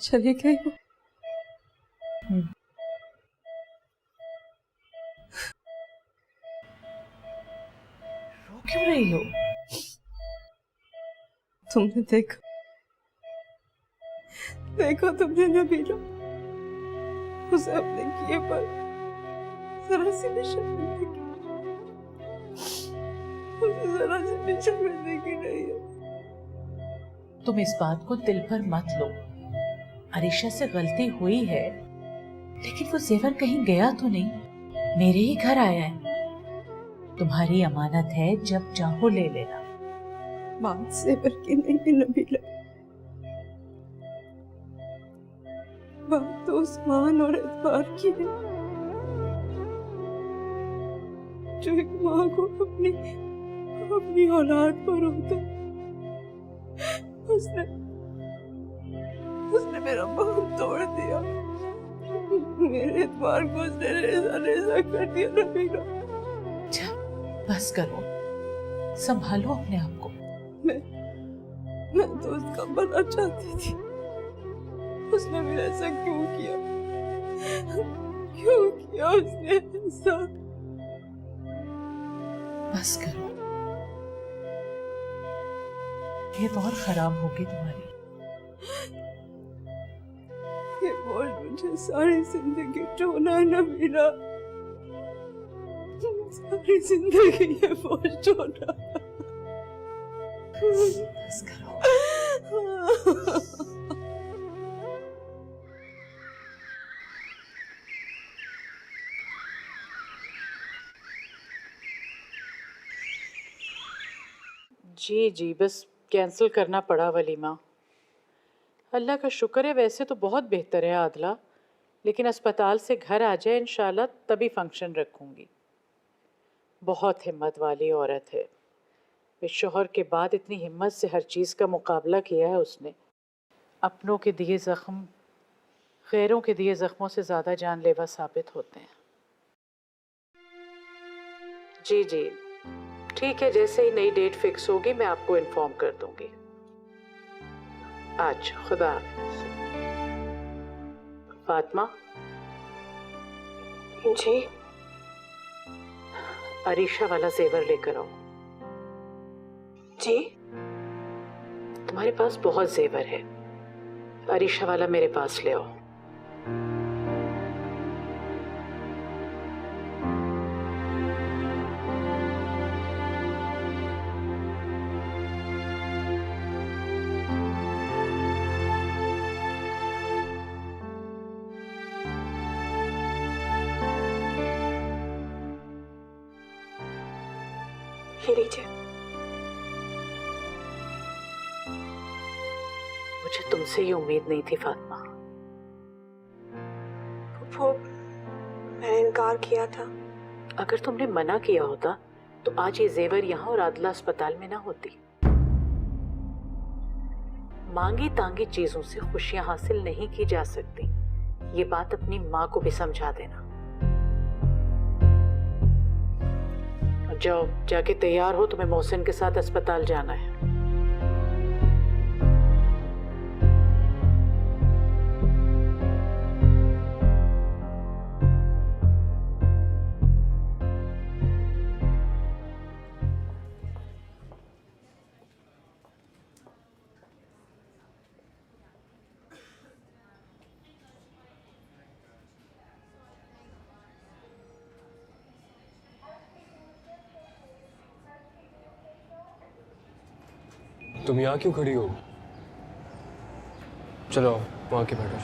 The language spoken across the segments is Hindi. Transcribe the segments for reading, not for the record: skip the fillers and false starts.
चले गए हो? रो क्यों रही हो? तुमने देखो तुमने नबीला, उसे अपने किए पर जरा सी भी शर्मिंदगी, उसे जरा सी भी शर्मिंदगी नहीं है। तुम इस बात को दिल पर मत लो। अरीशा से गलती हुई है, लेकिन वो जेवर कहीं गया तो नहीं, मेरे ही घर आया है। तुम्हारी अमानत है, जब चाहो ले लेना। बात जेवर की नहीं है नबीला, बात तो उस्मान और एतबार की है, जो एक माँ को अपनी औलाद पर होता है। उसने मेरा बांध तोड़ दिया, मेरे एतबार को उसने रेजा रेजा कर दिया नबीला। अच्छा, बस करो, संभालो अपने आप को। मैं तो उसका भला चाहती थी, उसने मेरा ऐसा क्यों किया उसने ऐसा? बस करो, ये तो और खराब होगी तुम्हारी। ये बोझ मुझे सारी जिंदगी ढोना है नबीला, सारी जिंदगी ये बोझ ढोना। बस करो। जी, बस कैंसिल करना पड़ा वलीमा। अल्लाह का शुक्र है, वैसे तो बहुत बेहतर है आदला, लेकिन अस्पताल से घर आ जाए इंशाल्लाह तभी फंक्शन रखूंगी। बहुत हिम्मत वाली औरत है, इस शोहर के बाद इतनी हिम्मत से हर चीज़ का मुकाबला किया है उसने। अपनों के दिए ज़ख्म गैरों के दिए ज़ख्मों से ज़्यादा जानलेवा साबित होते हैं। जी, ठीक है, जैसे ही नई डेट फिक्स होगी मैं आपको इन्फॉर्म कर दूंगी। आज खुदा हाफिज़। फातिमा जी, अरीशा वाला जेवर लेकर आओ। जी, तुम्हारे पास बहुत जेवर है, अरीशा वाला मेरे पास ले आओ। ये लीजिए। मुझे तुमसे ये उम्मीद नहीं थी फातिमा। वो मैंने इनकार किया था। अगर तुमने मना किया होता तो आज ये जेवर यहाँ और आदला अस्पताल में ना होती। मांगी तांगी चीजों से खुशियां हासिल नहीं की जा सकती, ये बात अपनी माँ को भी समझा देना। जाओ, जाके तैयार हो, तुम्हें मोहसिन के साथ अस्पताल जाना है। तुम यहाँ क्यों खड़ी हो? चलो वहाँ के बैठो।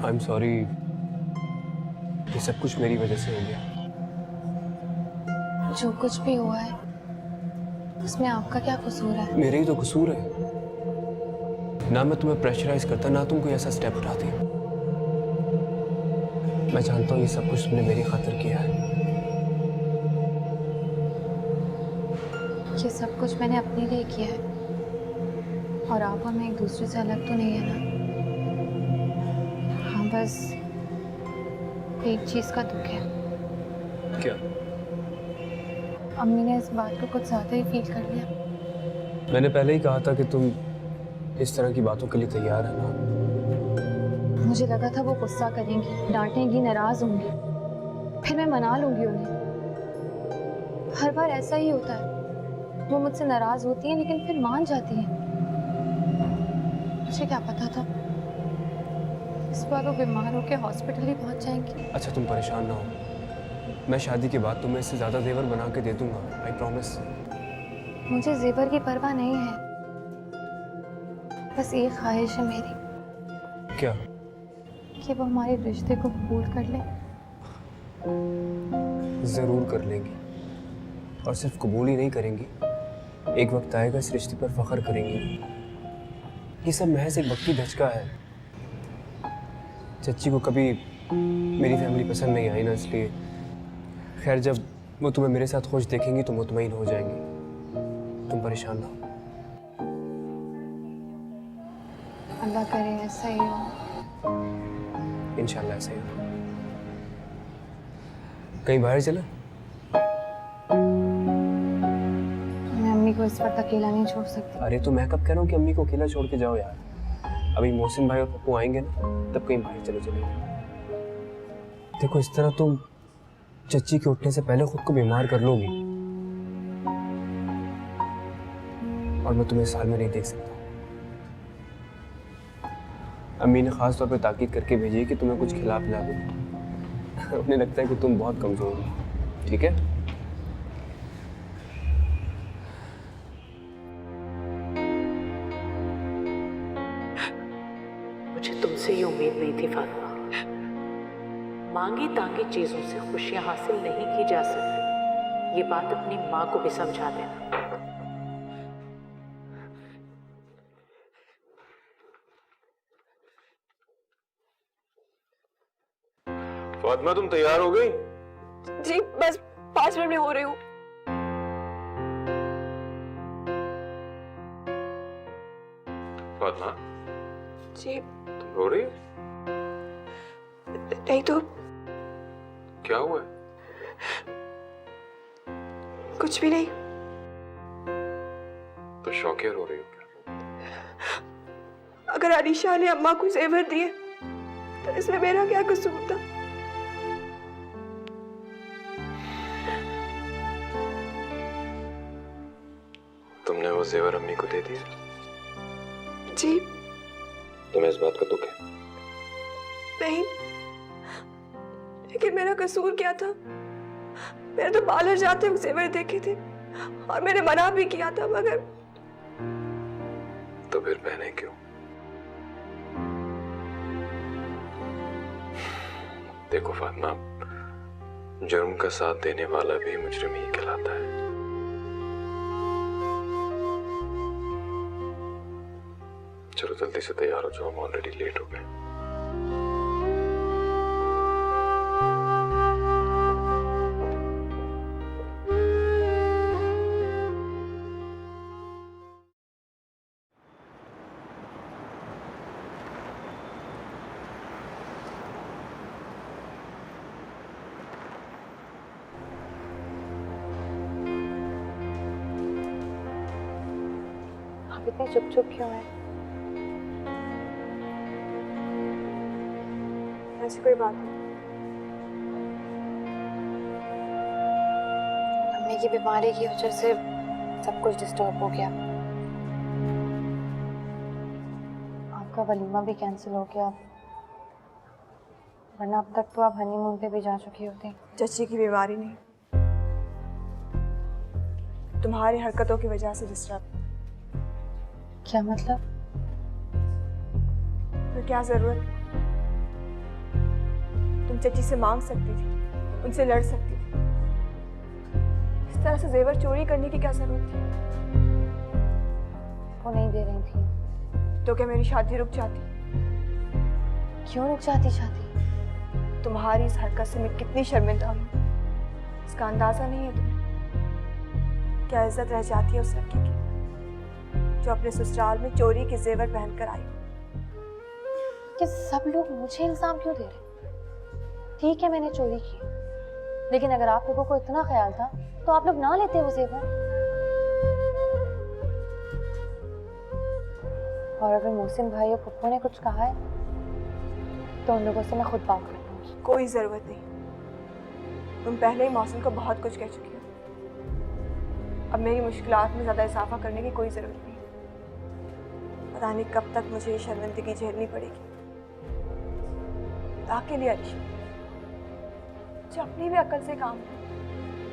आई एम सॉरी, ये सब कुछ मेरी वजह से हो गया। जो कुछ भी हुआ है उसमें आपका क्या कसूर है? मेरे ही तो कसूर है ना, मैं तुम्हें प्रेशराइज करता ना तुम कोई ऐसा स्टेप उठाती। मैं जानता हूँ ये सब कुछ तुमने मेरी खातिर किया है। ये सब कुछ मैंने अपने लिए किया है और आप हमें एक दूसरे से अलग तो नहीं है ना? हाँ, बस एक चीज़ का दुख है। क्या? अम्मी ने इस बात को कुछ ज़्यादा ही फील कर लिया। मैंने पहले ही कहा था कि तुम इस तरह की बातों के लिए तैयार है ना। मुझे लगा था वो गुस्सा करेंगी, डांटेंगी, नाराज़ होंगी, फिर मैं मना लूँगी उन्हें। हर बार ऐसा ही होता है, वो मुझसे नाराज़ होती हैं लेकिन फिर मान जाती हैं। मुझे क्या पता था इस बार वो बीमार होकर हॉस्पिटल ही पहुंच जाएंगी। अच्छा तुम परेशान ना हो, मैं शादी के बाद तुम्हें इससे ज़्यादा जेवर बना के दे दूंगा, आई प्रॉमिस। मुझे जेवर की परवाह नहीं है, बस एक ख्वाहिश है मेरी क्या? कि वो हमारे रिश्ते को कबूल कर ले। ज़रूर कर लेंगी, और सिर्फ कबूल ही नहीं करेंगी, एक वक्त आएगा इस रिश्ते पर फख्र करेंगी। ये सब महज एक वक्ती धचका है। चच्ची को कभी मेरी फैमिली पसंद नहीं आई ना, इसलिए। खैर, जब वो तुम्हें मेरे साथ खुश देखेंगी तो मुतमईन हो जाएंगी। तुम परेशान ना हो। अल्लाह करे ऐसा ही हो। इंशाल्लाह ऐसा ही हो। कहीं बाहर चला? मैं अम्मी को इस वक्त अकेला नहीं छोड़ सकती। अरे तो मैं कब कह रहा हूँ कि अम्मी को अकेला छोड़ के जाओ यार। अभी मोहसिन भाई और पप्पू आएंगे ना, तब कहीं बाहर चले चलेंगे। देखो, इस तरह तुम चच्ची के उठने से पहले खुद को बीमार कर लोगी, और मैं तुम्हें साल में नहीं देख सकता। अम्मी ने खास तौर पे ताकीद करके भेजी है कि तुम्हें कुछ खिला पिला दो। उन्हें लगता है कि तुम बहुत कमजोर हो। ठीक है? मुझे तुमसे ये उम्मीद नहीं थी फातिमा। मांगी तांगी चीजों से खुशियां हासिल नहीं की जा सकती, ये बात अपनी माँ को भी समझा देना। फातिमा, तुम तैयार हो गई? जी बस 5 मिनट में हो रही हूँ। फातिमा, जी तुम रो रही हो? नहीं तो क्या हुआ है? कुछ भी नहीं। तो शौकिया रो रही हो क्या? अगर अनीशा ने अम्मा को जेवर दिए तो इसमें मेरा क्या कसूर था? तुमने वो जेवर अम्मी को दे दिए? जी तुम्हें इस बात का दुख है? नहीं, लेकिन मेरा कसूर क्या था? मैंने तो पार्लर जाते हुए जेवर देखे थे और मैंने मना भी किया था, मगर तो फिर पहने क्यों? देखो फातिमा, जुर्म का साथ देने वाला भी मुजरिम ही कहलाता है। चलो जल्दी से तैयार हो जाओ, हम ऑलरेडी लेट हो गए। आप इतने चुप चुप क्यों हैं? ऐसी कोई बात नहीं। अम्मी की बीमारी की वजह से सब कुछ डिस्टर्ब हो गया। आपका वलीमा भी कैंसिल हो गया, वरना अब तक तो आप हनीमून पे भी जा चुकी होती। चच्ची की बीमारी नहीं, तुम्हारी हरकतों की वजह से डिस्टर्ब। क्या मतलब? तो क्या जरूरत? तुम चच्ची से मांग सकती थी, उनसे लड़ सकती थी। इस तरह से जेवर चोरी करने की क्या जरूरत थी? वो नहीं दे रही थी। तो क्या मेरी शादी रुक जाती? क्यों रुक जाती शादी? तुम्हारी इस हरकत से मैं कितनी शर्मिंदा हूँ, इसका अंदाजा नहीं है तुम्हें? क्या इज्जत रह जाती है उस लड़की की? जो अपने ससुराल में चोरी के जेवर पहनकर आई। कि सब लोग मुझे इल्जाम क्यों दे रहे? ठीक है मैंने चोरी की, लेकिन अगर आप लोगों को इतना ख्याल था तो आप लोग ना लेते वो जेवर। और अगर मोहसिन भाई और पप्पू ने कुछ कहा है तो उन लोगों से मैं खुद बात कर लूंगी। कोई जरूरत नहीं, तुम पहले ही मौसम को बहुत कुछ कह चुकी हो। अब मेरी मुश्किलात में ज्यादा इजाफा करने की कोई जरूरत नहीं। पता नहीं कब तक मुझे ये शर्मिंदगी झेलनी पड़ेगी। ताकि लिए अरिशा जो अपनी भी अकल से काम ले,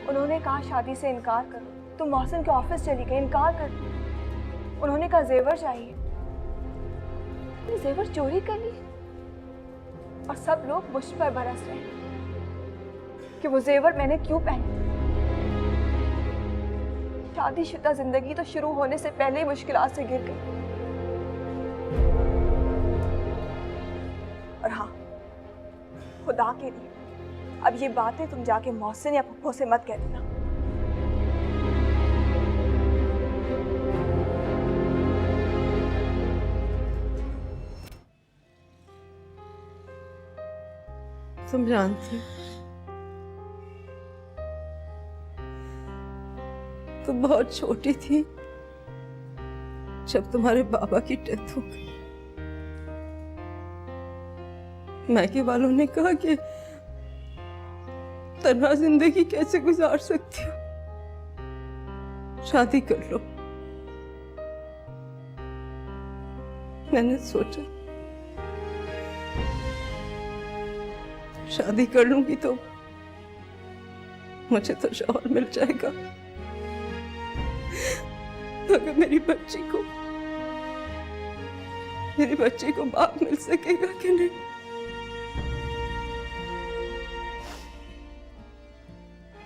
उन्होंने कहा शादी से इनकार करो, तुम मौसम के ऑफिस चली गई, इनकार कर दिया। उन्होंने कहा जेवर चाहिए, तुमने जेवर चोरी कर ली। और सब लोग मुझ पर बरस रहे हैं कि वो जेवर मैंने क्यों पहने। शादीशुदा जिंदगी तो शुरू होने से पहले ही मुश्किलात से घिर गई। और हाँ, खुदा के लिए अब ये बातें तुम जाके मोहसिन या पप्पू से मत कह देना। तुम जानती हो, तुम बहुत छोटी थी जब तुम्हारे बाबा की डेथ हो गई। मायके वालों ने कहा कि तन्हा जिंदगी कैसे गुजार सकती हो, शादी कर लो। मैंने सोचा शादी कर लूंगी तो मुझे तो शौहर मिल जाएगा, मगर मेरी बच्ची को बाप मिल सकेगा कि नहीं।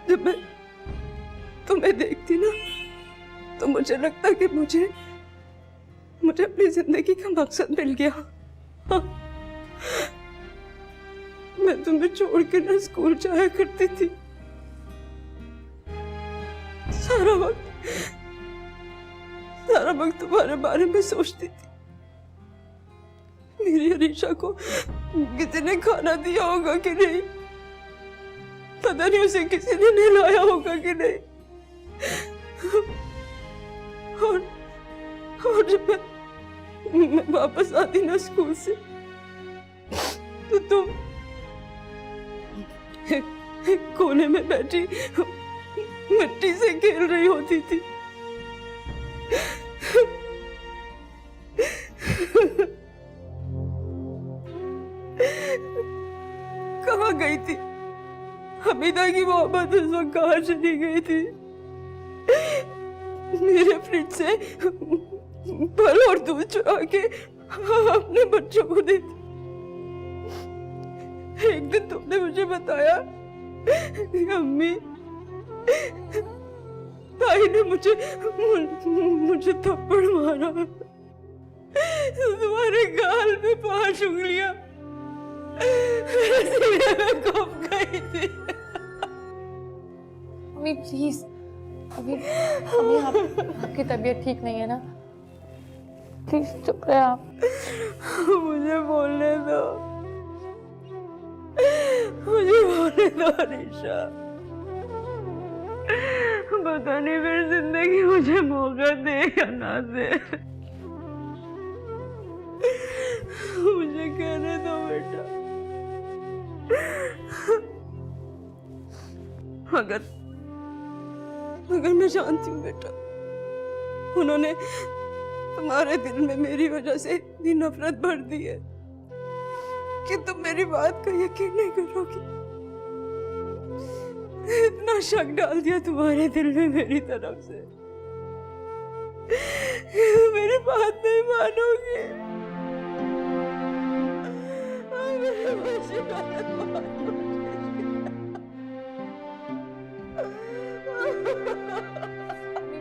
जब मैं तुम्हें देखती ना तो मुझे लगता कि मुझे अपनी जिंदगी का मकसद मिल गया। हाँ। मैं तुम्हें छोड़ के ना स्कूल जाया करती थी, सारा वक्त तुम्हारे बारे में सोचती थी। मेरी अरीशा को किसी ने खाना दिया होगा कि नहीं, पता नहीं उसे किसी ने नहलाया होगा कि नहीं। और जब मैं वापस आती ना स्कूल से तो तुम कोने में बैठी मिट्टी से खेल रही होती थी। कहाँ गई थी हमीदा की मोहब्बत? उस वक्त कहाँ चली गई थी? मेरे फ्रिज से फल और दूध चुरा के अपने बच्चों को देती। एक दिन तुमने मुझे बताया अम्मी, ताई ने मुझे थप्पड़ मारा, तुम्हारे गाल में 5 उंगलियां सीने में घुस गई थी। अम्मी प्लीज, अभी आपकी तबीयत ठीक नहीं है ना, प्लीज चुप रहे आप। मुझे बोलने दो अरीशा। पता नहीं फिर जिंदगी मुझे मौका दे या ना दे। मुझे कहने दो बेटा। अगर मैं जानती हूँ बेटा, उन्होंने तुम्हारे दिल में मेरी वजह से इतनी नफरत भर दी है कि तुम मेरी बात का यकीन नहीं करोगी। इतना शक डाल दिया तुम्हारे दिल में मेरी तरफ से, मेरी बात नहीं मानोगी।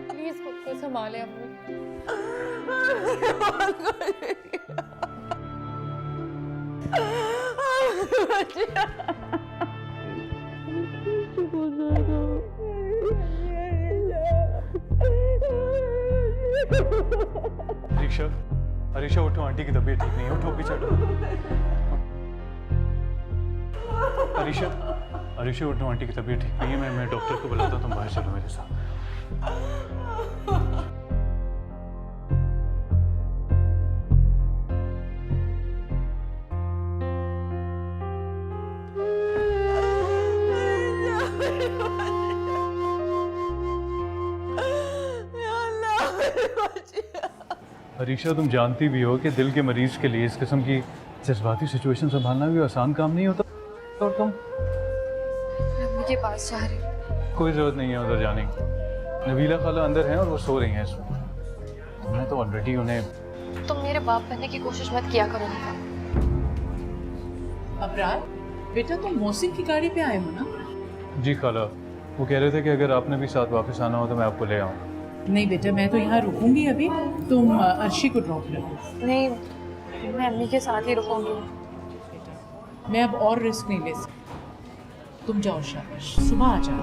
प्लीज खुद को संभाले अम्मी। बच्चा अरीशा, अरीशा उठो, आंटी की तबीयत ठीक नहीं है, उठो पीछे हटो। अरीशा, अरीशा उठो, आंटी की तबीयत ठीक नहीं है, मैं डॉक्टर को बुलाता हूँ, तुम बाहर चलो मेरे साथ। अरीशा, तुम जानती भी हो कि दिल के मरीज के लिए इस किस्म की जज्बाती सिचुएशन संभालना भी आसान काम नहीं होता, और तुम मम्मी के पास जा रही हूँ। कोई जरूरत नहीं है उधर जाने की। नबीला खाला अंदर हैं और वो सो रही हैं इस वक्त। मैं तो ऑलरेडी उन्हें। तुम मेरे बाप बनने की कोशिश मत किया करो निका। अबरार, बेटा तुम मोहसिन की गाड़ी पे आए हो ना? जी खाला, वो कह रहे थे कि अगर आपने भी साथ वापस आना हो तो मैं आपको ले आऊँ। नहीं बेटा, मैं तो यहाँ रुकूंगी अभी, तुम अर्शी को ड्रॉप करो। नहीं, मैं अम्मी के साथ ही रुकूंगी। मैं अब और रिस्क नहीं ले सकती। तुम जाओ, शाबाश, सुबह आ जाओ।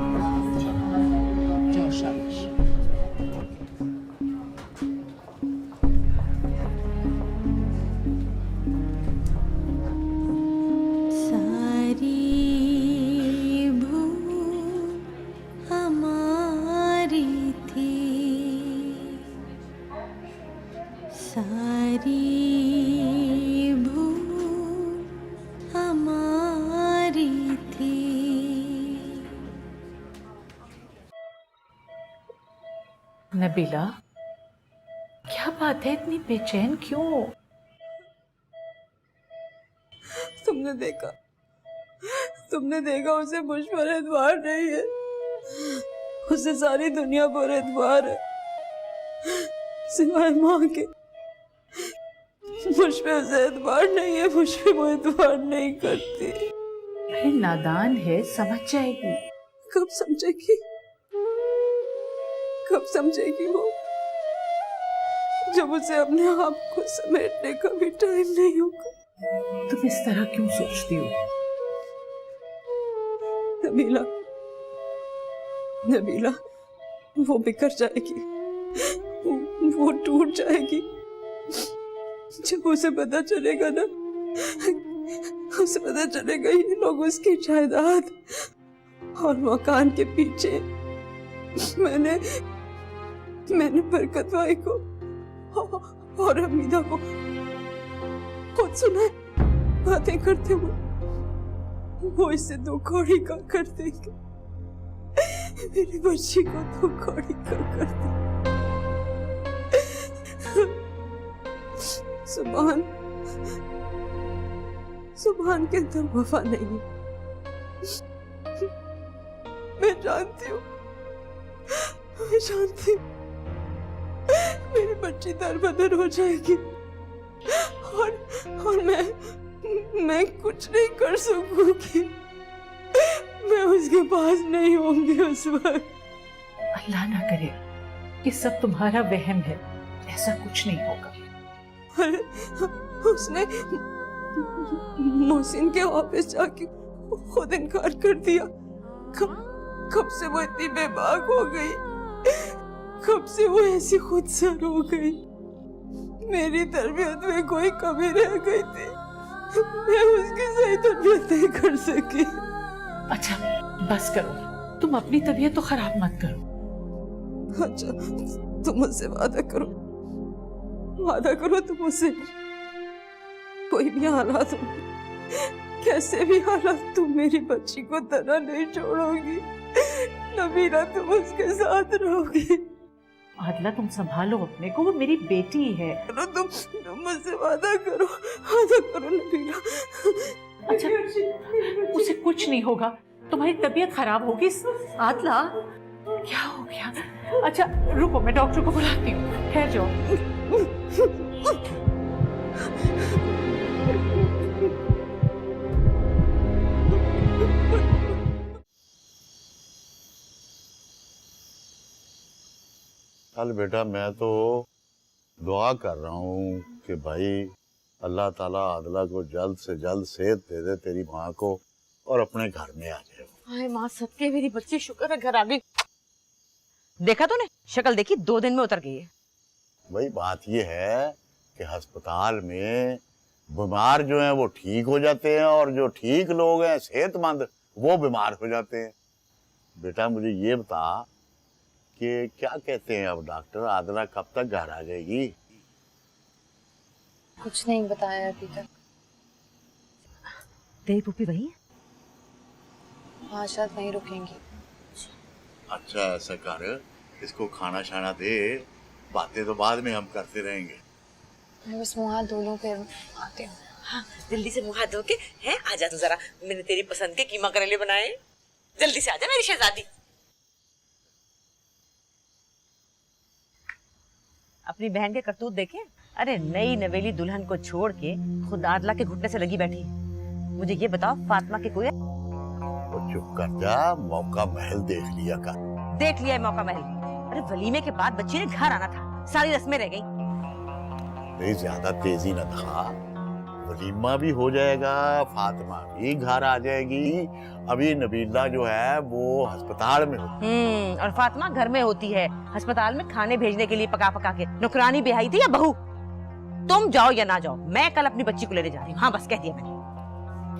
जाओ, शाबाश। नबीला, क्या बात है, इतनी बेचैन क्यों? तुमने देखा उसे मुझ पर एतबार नहीं है, उसे सारी दुनिया पर एतबार है, सिवाय माँ के। मुझ पे उसे एतबार नहीं है, मुझ पे वो एतबार नहीं करती। अरे नादान है, समझ जाएगी। कब समझेगी? कब समझेगी वो, जब उसे अपने आप को समेटने का भी टाइम नहीं होगा। तुम इस तरह क्यों सोचती हो? नबीला, नबीला, वो बिखर जाएगी, वो टूट जाएगी। जब उसे पता चलेगा ना, उसे पता चलेगा ये लोग उसकी जायदाद और मकान के पीछे मैंने बरकत भाई को और हमीदा को खुद सुना है बातें करते हुए। वो इससे दो कौड़ी का कर देंगे, मेरी बच्ची को दो कौड़ी का कर देंगे। सुभान के अंदर वफा नहीं है, मैं जानती हूँ, मैं जानती हूँ। मेरी बच्ची दरबदर हो जाएगी और मैं कुछ नहीं कर सकूंगी, मैं उसके पास नहीं होंगी उस वक्त। अल्लाह ना करे, ये सब तुम्हारा वहम है, ऐसा कुछ नहीं होगा। अरे उसने मोहसिन के ऑफिस जाके खुद इनकार कर दिया। कब से वो इतनी बेबाक हो गई, कब से वो ऐसी खुद सर हो गई। मेरी तरबियत में कोई कमी रह गई थी, मैं उसकी सही तरबियत नहीं कर सकी। अच्छा बस करो, तुम अपनी तबीयत तो खराब मत करो। अच्छा तुम मुझसे वादा करो तुम मुझसे कोई भी हालात हो, कैसे भी हालात, तुम मेरी बच्ची को तना नहीं छोड़ोगी। नबीला तुम उसके साथ रहोगी। आदला तुम संभालो अपने को, वो मेरी बेटी है। तुम मुझसे वादा करो नबीला। अच्छा उसे कुछ नहीं होगा, तुम्हारी तबीयत खराब होगी। आदला क्या हो गया? अच्छा रुको, मैं डॉक्टर को बुलाती हूँ, ठहर जाओ। चल बेटा, मैं तो दुआ कर रहा हूँ कि भाई अल्लाह ताला आदला को जल्द से जल्द सेहत दे दे, तेरी माँ को, और अपने घर में आ जाए। हाय माँ सदके, मेरी बच्ची शुक्र है घर आ गई। देखा तूने, शक्ल देखी, 2 दिन में उतर गई है। भाई बात ये है कि अस्पताल में बीमार जो हैं वो ठीक हो जाते हैं और जो ठीक लोग हैं सेहतमंद वो बीमार हो जाते हैं। बेटा मुझे ये बता कि क्या कहते हैं अब डॉक्टर, आदला कब तक घर आ जाएगी? कुछ नहीं बताया अभी तक। तेरी पुप्पी वही है? हाँ शायद वहीं रुकेंगी। अच्छा ऐसा कर, इसको खाना शाना दे, बातें तो बाद में हम करते रहेंगे। मैं बस मुँह हाथ धो लूँ फिर आती हूँ। हाँ जल्दी से मुँह हाथ धो के हैं आ जा तू जरा, मैंने तेरी पसंद के कीमा करेले बनाए, जल्दी से आ जा मेरी शहजादी। अपनी बहन के करतूत देखे? अरे नई नवेली दुल्हन को छोड़ के खुद आदला के घुटने से लगी बैठी। मुझे ये बताओ फातिमा के कोई है? तो चुप कर जा, मौका महल देख लिया कर। देख लिया है मौका महल। अरे वलीमे के बाद बच्ची ने घर आना था, सारी रस्में रह गई। नहीं ज्यादा तेजी न दिखा, वलीमा भी हो जाएगा, फातिमा भी घर आ जाएगी। अभी नबीला जो है वो अस्पताल में होती और फातिमा घर में होती है, अस्पताल में खाने भेजने के लिए पका पका के। नौकरानी ब्याही थी या बहू? तुम जाओ या ना जाओ, मैं कल अपनी बच्ची को लेने जा रही हूँ। हाँ बस कह दिया मैंने।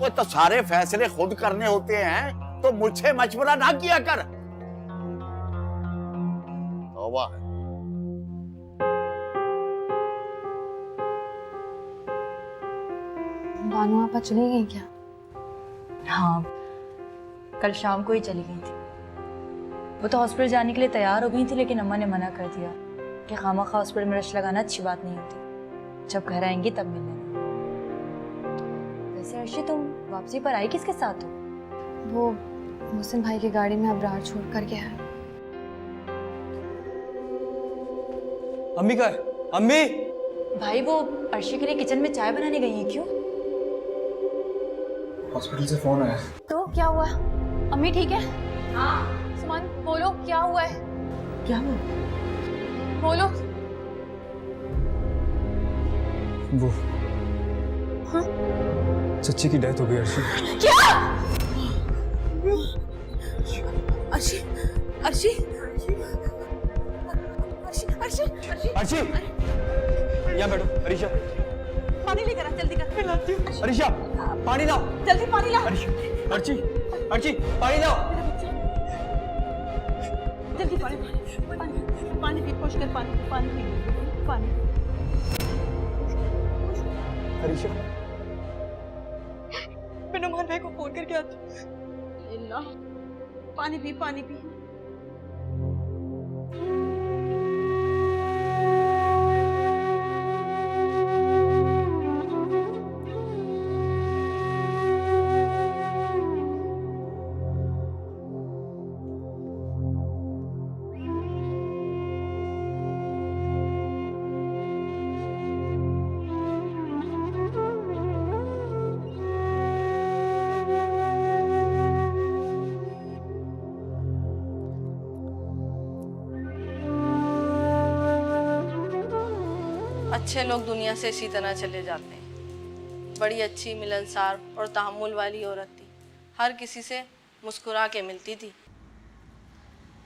वो तो सारे फैसले खुद करने होते हैं, तो मुझसे मशवरा ना किया कर। तौबा है। बानू आपा चली गई क्या? हाँ कल शाम को ही चली गई थी। वो तो हॉस्पिटल जाने के लिए तैयार हो गई थी, लेकिन अम्मा ने मना कर दिया कि खामखा हॉस्पिटल में रश लगाना अच्छी बात नहीं होती, जब घर आएंगी तब मिलने। वैसे अर्शी तुम वापसी पर आई किसके साथ हो? वो मोहसिन भाई की गाड़ी में अबरार छोड़ कर गया है। अम्मी का है, अम्मी। भाई वो अर्शी के लिए किचन में चाय बनाने गई है। क्यों? हॉस्पिटल से फोन आया। तो क्या हुआ? अम्मी ठीक है? हाँ। सुमन बोलो क्या हुआ है? क्या हुआ? बोलो। वो हाँ? चच्ची की डेथ हो गई अर्शी। क्या? अर्शी अर्शी अर्शी अर्शी यहाँ बैठो। अरीशा पानी लेकर आ, जल्दी कर। पिलाती हूँ। अरीशा पानी लाओ, जल्दी पानी ला। अर्शी अर्शी पानी लाओ। जल्दी पानी पानी पी, खुश कर पानी पी पानी। अरीशा मैं नुमान भाई को फोन करके आती हूँ। अल्लाह पानी पी। अच्छे लोग दुनिया से इसी तरह चले जाते हैं। बड़ी अच्छी मिलनसार और तहम्मुल वाली औरत थी, हर किसी से मुस्कुरा के मिलती थी।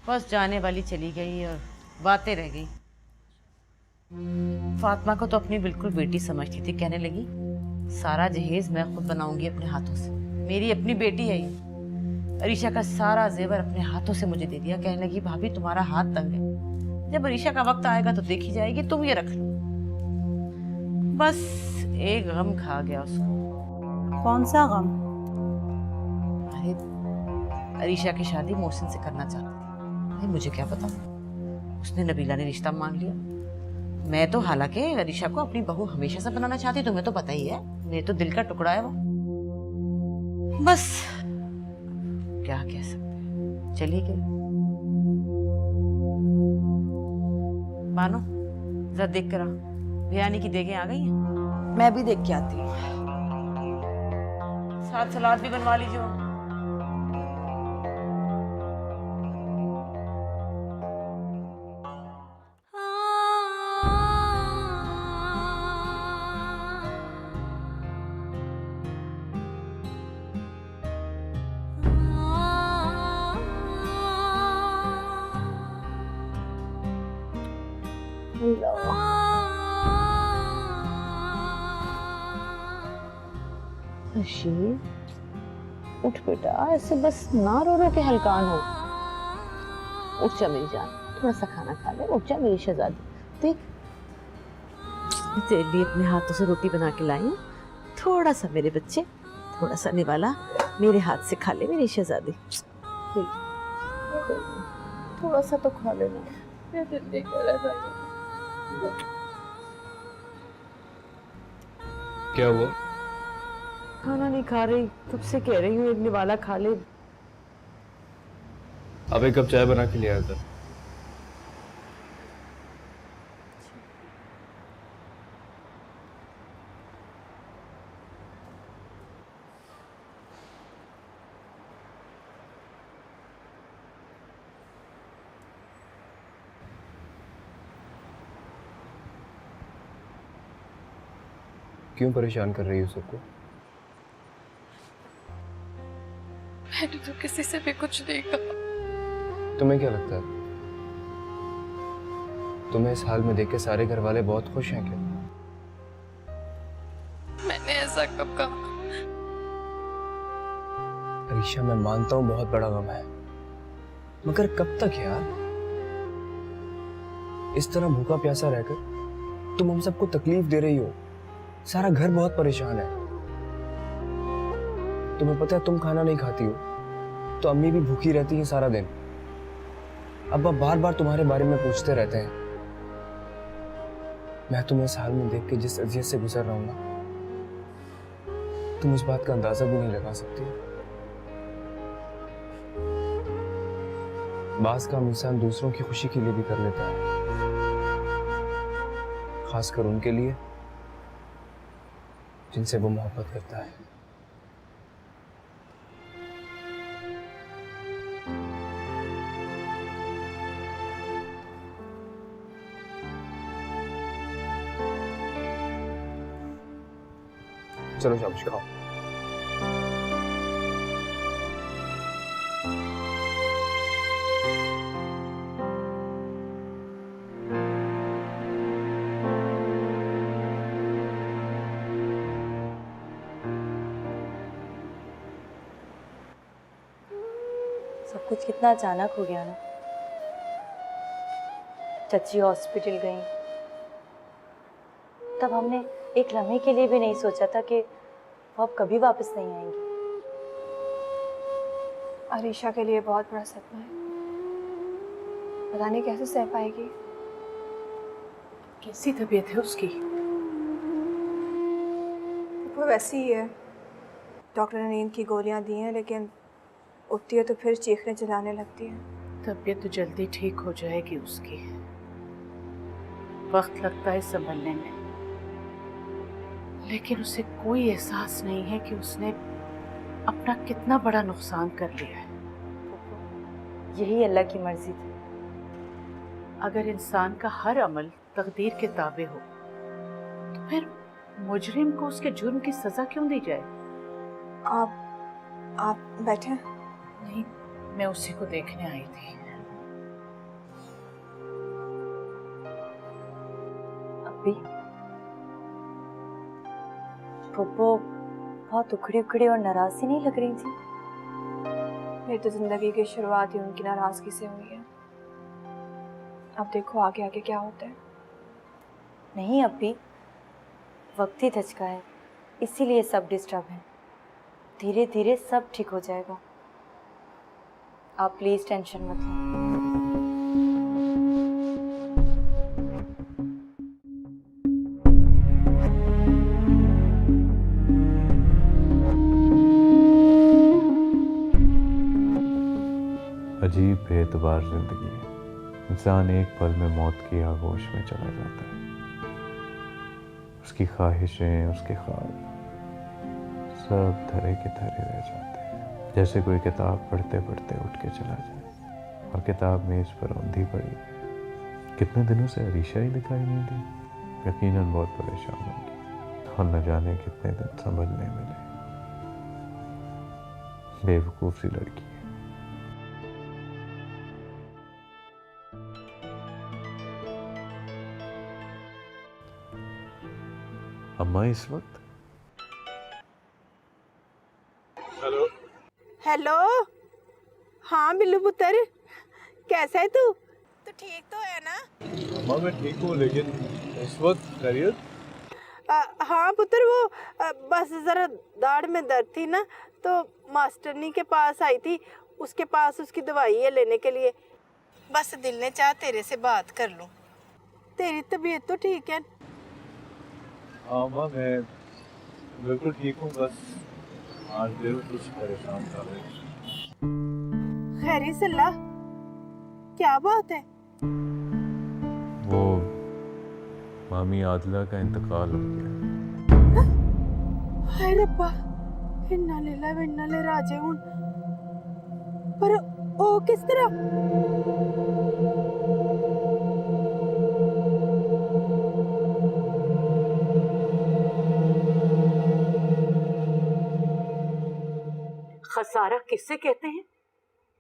बस जाने वाली चली गई और बातें रह गई। फातिमा को तो अपनी बिल्कुल बेटी समझती थी, कहने लगी सारा जहेज मैं खुद बनाऊंगी अपने हाथों से, मेरी अपनी बेटी है ये। अरीशा का सारा जेवर अपने हाथों से मुझे दे दिया, कहने लगी भाभी तुम्हारा हाथ तंग है, जब अरीशा का वक्त आएगा तो देखी जाएगी, तुम ये रख लो। बस एक गम खा गया उसको। कौन सा गम? अरे अरीशा की शादी मोहसिन से करना चाहती थी। अरे मुझे क्या पता, उसने नबीला ने रिश्ता मान लिया। मैं तो हालांकि अरीशा को अपनी बहू हमेशा से बनाना चाहती, तुम्हें तो पता ही है, मेरे तो दिल का टुकड़ा है वो। बस क्या कह सकते, चली गई। मानो जरा देख कर आ, बिरयानी की देखें आ गई हैं। मैं भी देख के आती हूँ। साथ सलाद भी बनवा लीजिए। अल्लाह ऋषि उठ बेटा, ऐसे बस ना रो रो के हलकान हो। उठ जा मेरी जान, थोड़ा सा खाना खा ले। उठ जा मेरी शहजादी। देख तेरे लिए अपने हाथों से रोटी बना के लाई हूँ। थोड़ा सा मेरे बच्चे, थोड़ा सा निवाला मेरे हाथ से खा ले मेरी शहजादी। थोड़ा सा तो खा लेना। मेरा दिल नहीं कर रहा था। क्या हुआ? खाना नहीं खा रही, कब से कह रही हूँ एक निवाला खा ले। अब एक कप चाय बना के ले आया था। क्यों परेशान कर रही हो सबको? मैंने तो किसी से भी कुछ नहीं कहा। तुम्हें क्या लगता है, तुम्हें इस हाल में देख के सारे घर वाले बहुत खुश हैं क्या? मैंने ऐसा कब कहा? अरीशा, मैं मानता हूँ बहुत बड़ा गम है, मगर कब तक यार? इस तरह भूखा प्यासा रहकर तुम हम सबको तकलीफ दे रही हो। सारा घर बहुत परेशान है। तुम्हें पता है, तुम खाना नहीं खाती हो तो अम्मी भी भूखी रहती है सारा दिन। अब्बा बार बार तुम्हारे बारे में पूछते रहते हैं। मैं तुम्हें इस हाल में देख के जिस अजियत से गुजर रहा हूं ना, तुम इस बात का अंदाजा भी नहीं लगा सकती। बास काम इंसान दूसरों की खुशी के लिए भी कर लेता है, खासकर उनके लिए जिनसे वो मोहब्बत करता है। चलो शाबाश खाओ। सब कुछ कितना अचानक हो गया ना। चची हॉस्पिटल गई, तब हमने एक लम्हे के लिए भी नहीं सोचा था कि वो अब कभी वापस नहीं आएंगी। अरीशा के लिए बहुत बड़ा सदमा है, पता नहीं कैसे सह पाएगी। कैसी तबीयत है उसकी? वो वैसी ही है, डॉक्टर ने नींद की गोलियां दी हैं, लेकिन उठती है तो फिर चीखने चिल्लाने लगती है। तबीयत तो जल्दी ठीक हो जाएगी उसकी, वक्त लगता है संभलने में, लेकिन उसे कोई एहसास नहीं है कि उसने अपना कितना बड़ा नुकसान कर लिया है। यही अल्लाह की मर्जी थी। अगर इंसान का हर अमल तकदीर के ताबे हो तो फिर मुजरिम को उसके जुर्म की सजा क्यों दी जाए? आप बैठे। नहीं, मैं उसी को देखने आई थी। अभी पप्पो बहुत उखड़ी उखड़ी और नाराज सी नहीं लग रही थी। मेरी तो जिंदगी की शुरुआत ही उनकी नाराजगी से हुई है। अब देखो आगे आगे क्या होता है। नहीं अभी वक्त ही धचका है, इसीलिए सब डिस्टर्ब है। धीरे धीरे सब ठीक हो जाएगा, आप प्लीज टेंशन मत लो। अजीब बेतबार जिंदगी है। इंसान एक पल में मौत की आगोश में चला जाता है। उसकी ख्वाहिशें, उसके ख्वाब सब धरे के धरे रह जाते हैं। जैसे कोई किताब पढ़ते पढ़ते उठ के चला जाए और किताब मेज पर औंधी पड़ी है। कितने दिनों से अरीशा ही दिखाई नहीं दी। यकीनन बहुत परेशान होगी और न जाने कितने दिन समझने मिले। बेवकूफ़ सी लड़की है। अम्मा इस वक्त हेलो। हाँ बिल्लू पुत्र, कैसा है तू? तो ठीक तो है ना? अम्मा मैं ठीक हूँ, लेकिन इस वक्त खैरियत? हाँ पुत्र, वो बस जरा दाढ़ में दर्द थी ना, तो मास्टरनी के पास आई थी, उसके पास उसकी दवाई है लेने के लिए। बस दिल ने चाहा तेरे से बात कर लूं। तेरी तबीयत तो ठीक है? हाँ अम्मा मैं बिल्कुल ठीक हूँ, बस आज दिल कुछ परेशान कर रहे हैं। खैरी सल्ला, क्या बात है? वो मामी आदिला का इंतकाल हो गया। हाय रब्बा, इन्ना लेला व इन्ना ले राजे हुन। पर ओ किस तरह? खसारा किससे कहते हैं?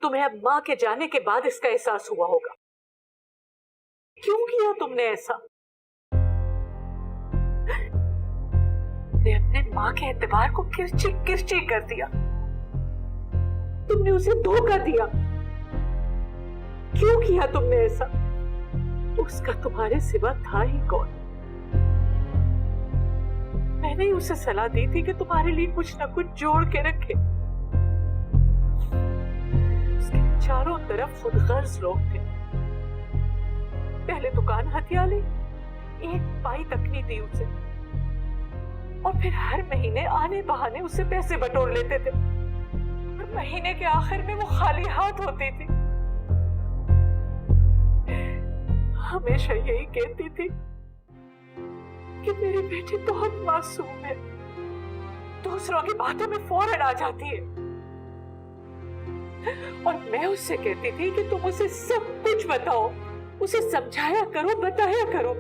तुम्हें अब माँ के जाने के बाद इसका एहसास हुआ होगा। क्यों किया तुमने ऐसा? तुमने अपने माँ के एतबार को किरची किरची कर दिया। तुमने उसे धोखा दिया। क्यों किया तुमने ऐसा? उसका तुम्हारे सिवा था ही कौन? मैंने ही उसे सलाह दी थी कि तुम्हारे लिए कुछ न कुछ जोड़ के रखे। उसके चारों तरफ खुदगर्ज लोग थे। पहले दुकान हथिया ली, एक पाई तक नहीं दी उसे, और फिर हर महीने आने बहाने उससे पैसे बटोर लेते थे, और महीने के आखिर में वो खाली हाथ होती थी। हमेशा यही कहती थी कि मेरी बेटी बहुत मासूम है, दूसरों की बातों में फौरन आ जाती है। और मैं उससे कहती थी कि तुम उसे सब कुछ बताओ, उसे समझाया करो, बताया करो।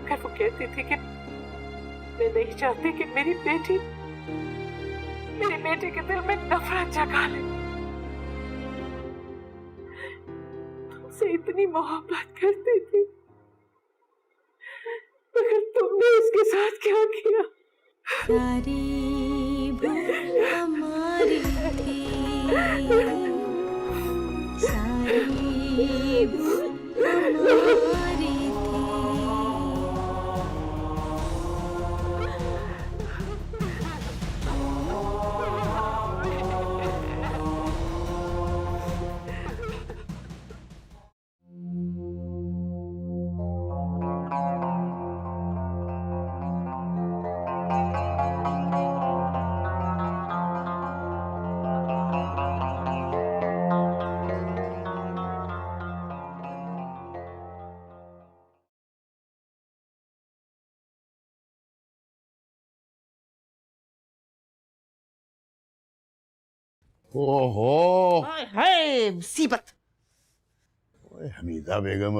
फिर वो कहती थी कि मैं नहीं चाहती कि मेरी बेटी के दिल में नफरत जगा ले। तुमसे इतनी मोहब्बत करती थी, मगर तुमने उसके साथ क्या किया? सारी भूल हमारी थी, सारी भूल हमारी थी। ओहो, हाय मुसीबत। ओए हमीदा बेगम,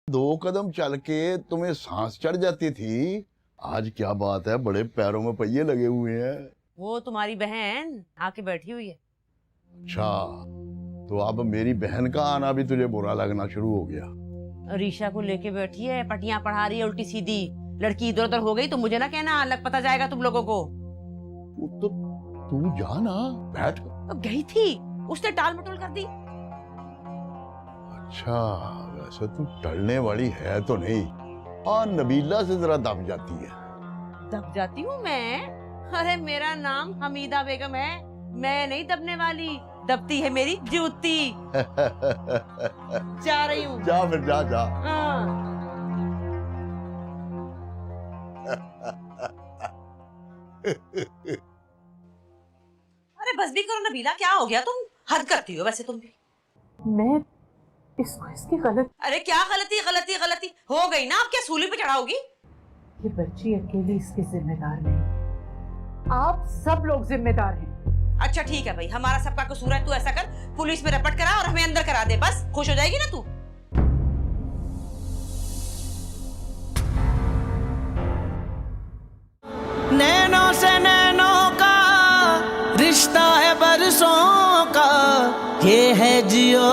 2 कदम चल के तुम्हें सांस चढ़ जाती थी, आज क्या बात है, बड़े पैरों में पहिए लगे हुए हैं। वो तुम्हारी बहन आके बैठी हुई है। अच्छा, तो अब मेरी बहन का आना भी तुझे बुरा लगना शुरू हो गया? रीशा को लेके बैठी है, पटियां पढ़ा रही है उल्टी सीधी। लड़की इधर उधर हो गई तो मुझे ना कहना, अलग पता जाएगा तुम लोगों को। तो तू जा ना, बैठ। तो गई थी, उसने टाल मटोल कर दी। अच्छा, वैसे तू टलने वाली है तो नहीं। हाँ, नबीला से जरा दब जाती है। दब जाती हूँ मैं? अरे मेरा नाम हमीदा बेगम है, मैं नहीं दबने वाली। दबती है मेरी जूती। जा रही हूँ। जा फिर, जा जा। हाँ। अरे बस भी करो नबीला, क्या हो गया? तुम हद करती हो वैसे तुम भी। मैं इसको इसकी गलत। अरे क्या गलती गलती गलती हो गई ना, अब क्या सूली पे चढ़ाओगी? ये बच्ची अकेली इसकी जिम्मेदार नहीं, आप सब लोग जिम्मेदार हैं। अच्छा ठीक है भाई, हमारा सबका कसूर है। तू ऐसा कर, पुलिस में रपट करा और हमें अंदर करा दे, बस खुश हो जाएगी ना तू। नैनों से नैनों का रिश्ता है बरसों का, ये है जियो